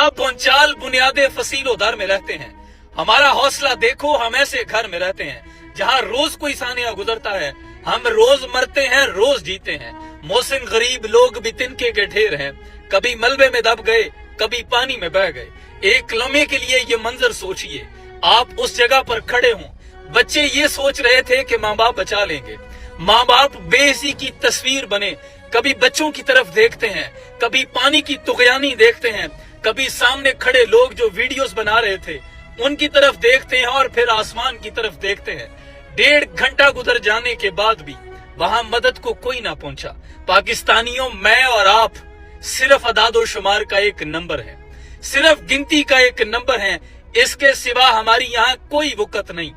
जहाँ बोंचाल बुनियादे फसीलो दर में रहते हैं, हमारा हौसला देखो हम ऐसे घर में रहते हैं जहाँ रोज कोई सानिया गुजरता है, हम रोज मरते हैं रोज जीते हैं। मोहसिन गरीब लोग भी तिनके के ढेर हैं, कभी मलबे में दब गए कभी पानी में बह गए। एक लम्हे के लिए ये मंजर सोचिए, आप उस जगह पर खड़े हों। बच्चे ये सोच रहे थे कि माँ बाप बचा लेंगे, माँ बाप बेइज्जती की तस्वीर बने। कभी बच्चों की तरफ देखते हैं, कभी पानी की तुगयानी देखते हैं, कभी सामने खड़े लोग जो वीडियोस बना रहे थे उनकी तरफ देखते हैं और फिर आसमान की तरफ देखते हैं। 1.5 घंटा गुजर जाने के बाद भी वहां मदद को कोई ना पहुंचा। पाकिस्तानियों, मैं और आप सिर्फ अदादो शुमार का एक नंबर है, सिर्फ गिनती का एक नंबर है, इसके सिवा हमारी यहाँ कोई वक़्त नहीं।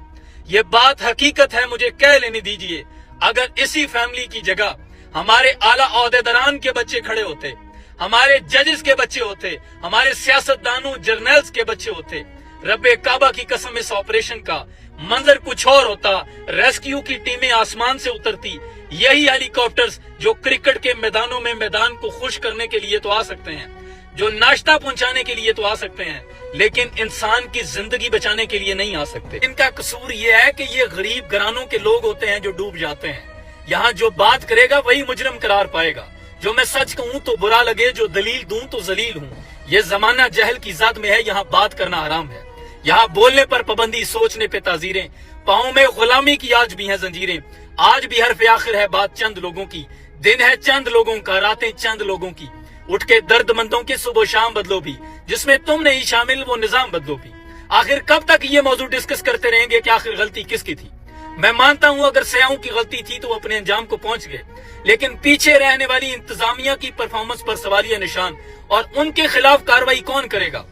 ये बात हकीकत है, मुझे कह लेने दीजिए। अगर इसी फैमिली की जगह हमारे आला ओहदेदारान के बच्चे खड़े होते, हमारे जजेस के बच्चे होते, हमारे सियासतदानों जर्नल्स के बच्चे होते, रब्बे काबा की कसम इस ऑपरेशन का मंजर कुछ और होता। रेस्क्यू की टीमें आसमान से उतरती, यही हेलीकॉप्टर्स जो क्रिकेट के मैदानों में मैदान को खुश करने के लिए तो आ सकते हैं, जो नाश्ता पहुंचाने के लिए तो आ सकते हैं, लेकिन इंसान की जिंदगी बचाने के लिए नहीं आ सकते। इनका कसूर ये है कि ये गरीब घरानों के लोग होते हैं जो डूब जाते हैं। यहाँ जो बात करेगा वही मुजरिम करार पाएगा। जो मैं सच कहूँ तो बुरा लगे, जो दलील दूं तो जलील हूँ। ये जमाना जहल की ज़द में है, यहाँ बात करना हराम है। यहाँ बोलने पर पाबंदी, सोचने पे ताजीरें, पाँव में गुलामी की आज भी हैं जंजीरें। आज भी हरफ आखिर है बात चंद लोगों की, दिन है चंद लोगों का, रातें चंद लोगों की। उठ के दर्दमंदों के सुबह शाम बदलो भी, जिसमें तुम नहीं शामिल वो निजाम बदलो भी। आखिर कब तक ये मौजू डिस्कस करते रहेंगे कि आखिर गलती किसकी थी? मैं मानता हूँ अगर सयाहों की गलती थी तो अपने अंजाम को पहुंच गए, लेकिन पीछे रहने वाली इंतजामिया की परफॉर्मेंस पर सवालिया निशान। और उनके खिलाफ कार्रवाई कौन करेगा?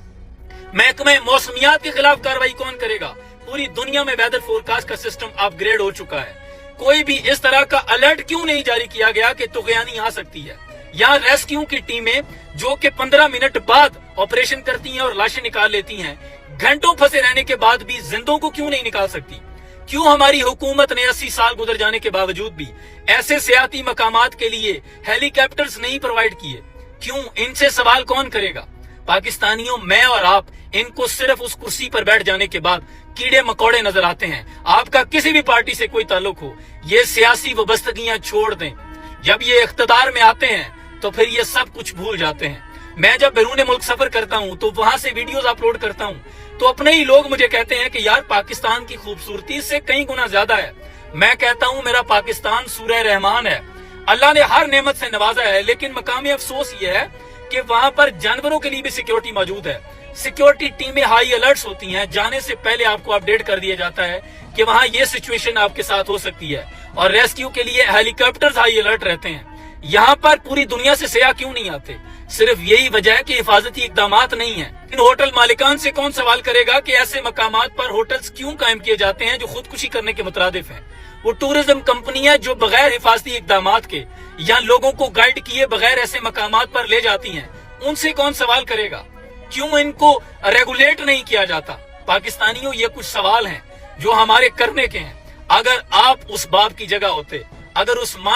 महकमे मौसमियात के खिलाफ कार्रवाई कौन करेगा? पूरी दुनिया में वेदर फोरकास्ट का सिस्टम अपग्रेड हो चुका है। कोई भी इस तरह का अलर्ट क्यों नहीं जारी किया गया कि तुगयानी आ सकती है? यहाँ रेस्क्यू की टीमें जो कि 15 मिनट बाद ऑपरेशन करती हैं और लाशें निकाल लेती हैं, घंटों फंसे रहने के बाद भी जिंदों को क्यों नहीं निकाल सकती? क्यों हमारी हुकूमत ने 80 साल गुजर जाने के बावजूद भी ऐसे सियाती मकामात के लिए हेलीकॉप्टर्स नहीं प्रोवाइड किए? क्यों? इनसे सवाल कौन करेगा? पाकिस्तानियों, मैं और आप इनको सिर्फ उस कुर्सी पर बैठ जाने के बाद कीड़े मकोड़े नजर आते हैं। आपका किसी भी पार्टी से कोई ताल्लुक हो, ये सियासी वबस्तगियां छोड़ दें। जब ये इख्तिदार में आते हैं तो फिर ये सब कुछ भूल जाते हैं। मैं जब बैरून मुल्क सफर करता हूँ तो वहां से वीडियोस अपलोड करता हूँ तो अपने ही लोग मुझे कहते हैं कि यार पाकिस्तान की खूबसूरती से कई गुना ज्यादा है। मैं कहता हूँ मेरा पाकिस्तान सूरह रहमान है, अल्लाह ने हर नेमत से नवाजा है, लेकिन मकामी अफसोस ये है कि वहां पर जानवरों के लिए भी सिक्योरिटी मौजूद है। सिक्योरिटी टीमें हाई अलर्ट्स होती हैं, जाने से पहले आपको अपडेट कर दिया जाता है कि वहां ये सिचुएशन आपके साथ हो सकती है, और रेस्क्यू के लिए हेलीकॉप्टर्स हाई अलर्ट रहते हैं। यहाँ पर पूरी दुनिया से सयाह क्यों नहीं आते? सिर्फ यही वजह है कि हिफाजती इकदामात नहीं है। इन होटल मालिकान से कौन सवाल करेगा कि ऐसे मकामात पर होटल्स क्यों कायम किए जाते हैं जो खुदकुशी करने के मुतरादिफ हैं? वो टूरिज्म कंपनियां जो बगैर हिफाजती इकदामात के या लोगों को गाइड किए बगैर ऐसे मकामात पर ले जाती हैं, उनसे कौन सवाल करेगा? क्यों इनको रेगुलेट नहीं किया जाता? पाकिस्तानियों, ये कुछ सवाल हैं जो हमारे करने के हैं। अगर आप उस बाप की जगह होते, अगर उस माँ